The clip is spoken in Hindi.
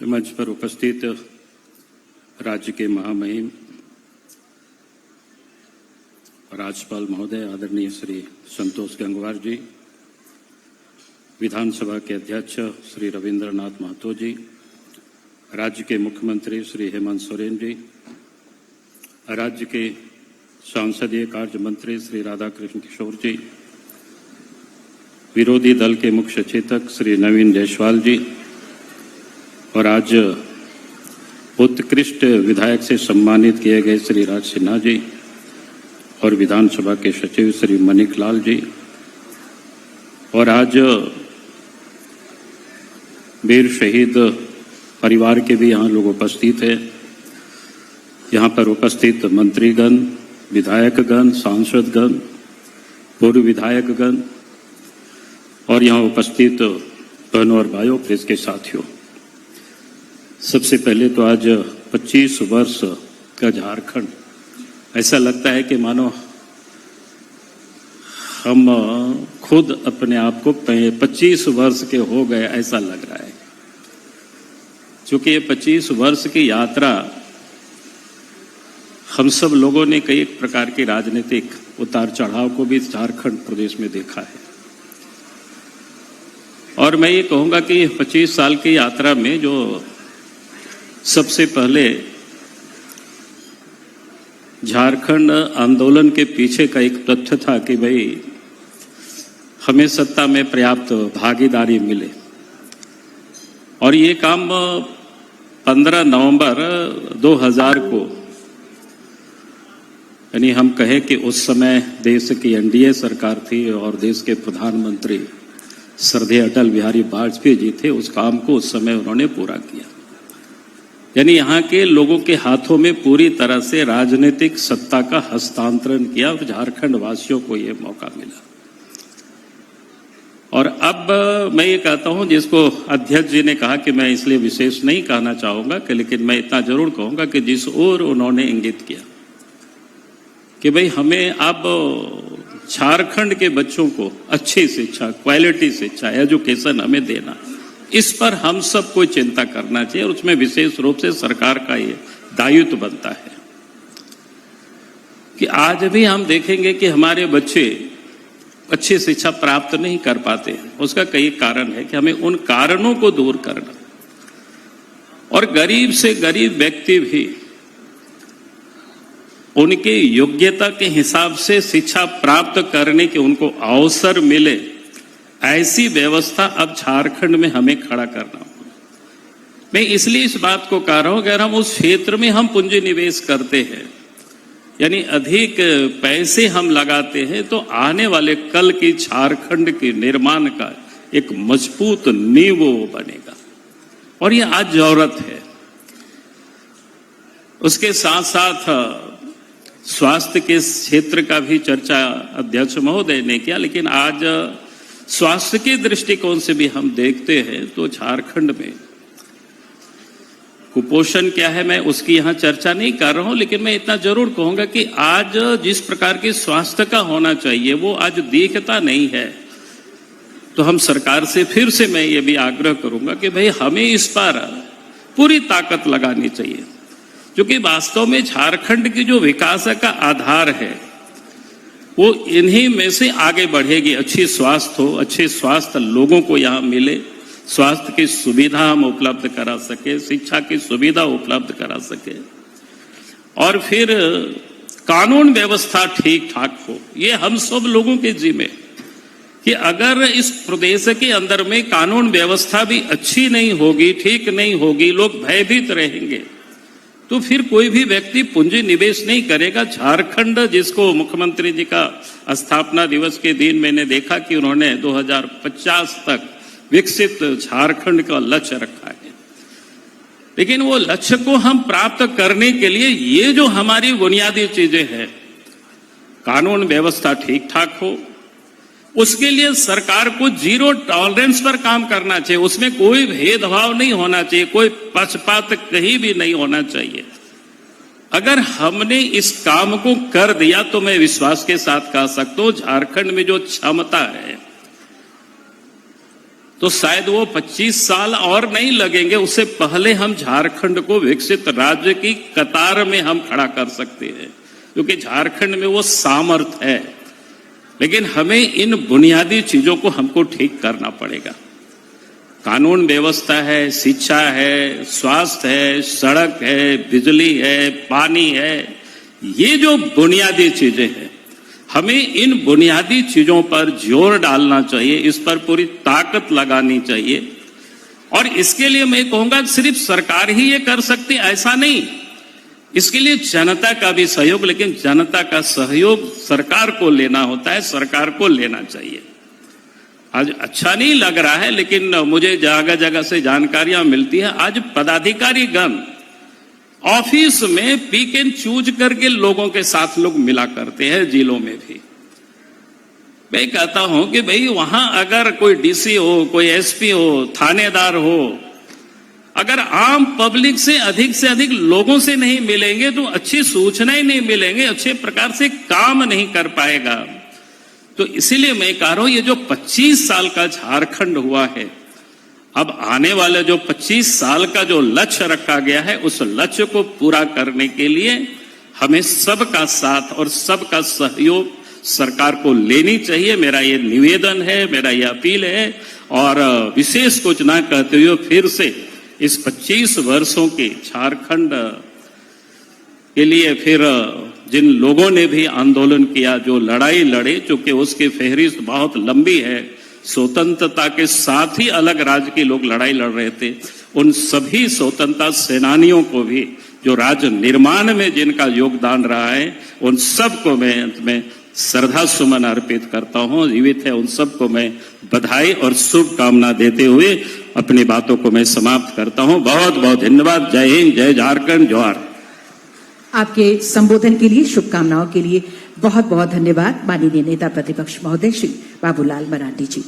मंच पर उपस्थित राज्य के महामहिम राज्यपाल महोदय आदरणीय श्री संतोष गंगवार जी, विधानसभा के अध्यक्ष श्री रविंद्रनाथ महतो जी, राज्य के मुख्यमंत्री श्री हेमंत सोरेन जी, राज्य के संसदीय कार्य मंत्री श्री राधाकृष्ण किशोर जी, विरोधी दल के मुख्य सचेतक श्री नवीन जायसवाल जी और आज उत्कृष्ट विधायक से सम्मानित किए गए श्री राज सिन्हा जी और विधानसभा के सचिव श्री मनिक लाल जी और आज वीर शहीद परिवार के भी यहाँ लोग उपस्थित हैं। यहाँ पर उपस्थित मंत्रीगण, विधायकगण, सांसदगण, पूर्व विधायकगण और यहाँ उपस्थित बहनों और भाइयों, प्रेस के साथियों, सबसे पहले तो आज 25 वर्ष का झारखंड, ऐसा लगता है कि मानो हम खुद अपने आप को 25 वर्ष के हो गए ऐसा लग रहा है, क्योंकि ये 25 वर्ष की यात्रा हम सब लोगों ने कई प्रकार के राजनीतिक उतार चढ़ाव को भी झारखंड प्रदेश में देखा है। और मैं ये कहूँगा कि 25 साल की यात्रा में जो सबसे पहले झारखंड आंदोलन के पीछे का एक तथ्य था कि भाई हमें सत्ता में पर्याप्त भागीदारी मिले, और ये काम 15 नवंबर 2000 को, यानी हम कहें कि उस समय देश की एनडीए सरकार थी और देश के प्रधानमंत्री श्रद्धेय अटल बिहारी वाजपेयी जी थे, उस काम को उस समय उन्होंने पूरा किया। यानी यहाँ के लोगों के हाथों में पूरी तरह से राजनीतिक सत्ता का हस्तांतरण किया और झारखंड वासियों को ये मौका मिला। और अब मैं ये कहता हूँ, जिसको अध्यक्ष जी ने कहा कि मैं इसलिए विशेष नहीं कहना चाहूंगा कि, लेकिन मैं इतना जरूर कहूंगा कि जिस ओर उन्होंने इंगित किया कि भाई हमें अब झारखंड के बच्चों को अच्छी शिक्षा, क्वालिटी शिक्षा, एजुकेशन हमें देना, इस पर हम सबको चिंता करना चाहिए और उसमें विशेष रूप से सरकार का ये दायित्व बनता है कि आज भी हम देखेंगे कि हमारे बच्चे अच्छी शिक्षा प्राप्त नहीं कर पाते हैं। उसका कई कारण है कि हमें उन कारणों को दूर करना, और गरीब से गरीब व्यक्ति भी उनके योग्यता के हिसाब से शिक्षा प्राप्त करने के उनको अवसर मिले, ऐसी व्यवस्था अब झारखंड में हमें खड़ा करना होगा। मैं इसलिए इस बात को कह रहा हूं, अगर हम उस क्षेत्र में हम पूंजी निवेश करते हैं, यानी अधिक पैसे हम लगाते हैं, तो आने वाले कल की झारखंड के निर्माण का एक मजबूत नींव बनेगा, और ये आज जरूरत है। उसके साथ साथ स्वास्थ्य के क्षेत्र का भी चर्चा अध्यक्ष महोदय ने किया, लेकिन आज स्वास्थ्य के दृष्टिकोण से भी हम देखते हैं तो झारखंड में कुपोषण क्या है, मैं उसकी यहां चर्चा नहीं कर रहा हूं, लेकिन मैं इतना जरूर कहूंगा कि आज जिस प्रकार के स्वास्थ्य का होना चाहिए वो आज दिखता नहीं है। तो हम सरकार से फिर से मैं ये भी आग्रह करूंगा कि भाई हमें इस पर पूरी ताकत लगानी चाहिए, क्योंकि वास्तव में झारखंड की जो विकास का आधार है वो इन्हीं में से आगे बढ़ेगी। अच्छी स्वास्थ्य हो, अच्छे स्वास्थ्य लोगों को यहाँ मिले, स्वास्थ्य की सुविधा हम उपलब्ध करा सके, शिक्षा की सुविधा उपलब्ध करा सके, और फिर कानून व्यवस्था ठीक ठाक हो। ये हम सब लोगों के जिम्मे कि अगर इस प्रदेश के अंदर में कानून व्यवस्था भी अच्छी नहीं होगी, ठीक नहीं होगी, लोग भयभीत रहेंगे, तो फिर कोई भी व्यक्ति पूंजी निवेश नहीं करेगा। झारखंड, जिसको मुख्यमंत्री जी का स्थापना दिवस के दिन मैंने देखा कि उन्होंने 2050 तक विकसित झारखंड का लक्ष्य रखा है, लेकिन वो लक्ष्य को हम प्राप्त करने के लिए ये जो हमारी बुनियादी चीजें हैं, कानून व्यवस्था ठीक ठाक हो, उसके लिए सरकार को जीरो टॉलरेंस पर काम करना चाहिए। उसमें कोई भेदभाव नहीं होना चाहिए, कोई पक्षपात कहीं भी नहीं होना चाहिए। अगर हमने इस काम को कर दिया तो मैं विश्वास के साथ कह सकता हूं झारखंड में जो क्षमता है, तो शायद वो 25 साल और नहीं लगेंगे, उससे पहले हम झारखंड को विकसित राज्य की कतार में हम खड़ा कर सकते हैं, क्योंकि झारखंड में वो सामर्थ्य है। लेकिन हमें इन बुनियादी चीजों को हमको ठीक करना पड़ेगा। कानून व्यवस्था है, शिक्षा है, स्वास्थ्य है, सड़क है, बिजली है, पानी है, ये जो बुनियादी चीजें हैं, हमें इन बुनियादी चीजों पर जोर डालना चाहिए, इस पर पूरी ताकत लगानी चाहिए। और इसके लिए मैं कहूंगा सिर्फ सरकार ही ये कर सकती, ऐसा नहीं, इसके लिए जनता का भी सहयोग, लेकिन जनता का सहयोग सरकार को लेना होता है, सरकार को लेना चाहिए। आज अच्छा नहीं लग रहा है, लेकिन मुझे जगह जगह से जानकारियां मिलती है, आज पदाधिकारी गण ऑफिस में पिक एंड चूज करके लोगों के साथ लोग मिला करते हैं, जिलों में भी। मैं कहता हूं कि भाई वहां अगर कोई डीसी हो, कोई एसपी हो, थानेदार हो, अगर आम पब्लिक से अधिक लोगों से नहीं मिलेंगे तो अच्छी सूचनाएं नहीं मिलेंगे, अच्छे प्रकार से काम नहीं कर पाएगा। तो इसीलिए मैं कह रहा हूं, ये जो 25 साल का झारखंड हुआ है, अब आने वाले जो 25 साल का जो लक्ष्य रखा गया है, उस लक्ष्य को पूरा करने के लिए हमें सबका साथ और सबका सहयोग सरकार को लेनी चाहिए। मेरा ये निवेदन है, मेरा ये अपील है। और विशेष कुछ ना कहते हुए फिर से इस 25 वर्षों के झारखंड के लिए फिर जिन लोगों ने भी आंदोलन किया, जो लड़ाई लड़े, चूंकि उसकी फहरिस्त बहुत लंबी है, स्वतंत्रता के साथ ही अलग राज्य के लोग लड़ाई लड़ रहे थे, उन सभी स्वतंत्रता सेनानियों को भी, जो राज्य निर्माण में जिनका योगदान रहा है, उन सबको मैं अंत में श्रद्धा सुमन अर्पित करता हूं। जीवित है उन सबको मैं बधाई और शुभकामना देते हुए अपनी बातों को मैं समाप्त करता हूं। बहुत बहुत धन्यवाद। जय हिंद, जय झारखंड, जोहार। आपके संबोधन के लिए, शुभकामनाओं के लिए बहुत बहुत धन्यवाद माननीय नेता प्रतिपक्ष महोदय श्री बाबूलाल मरांडी जी।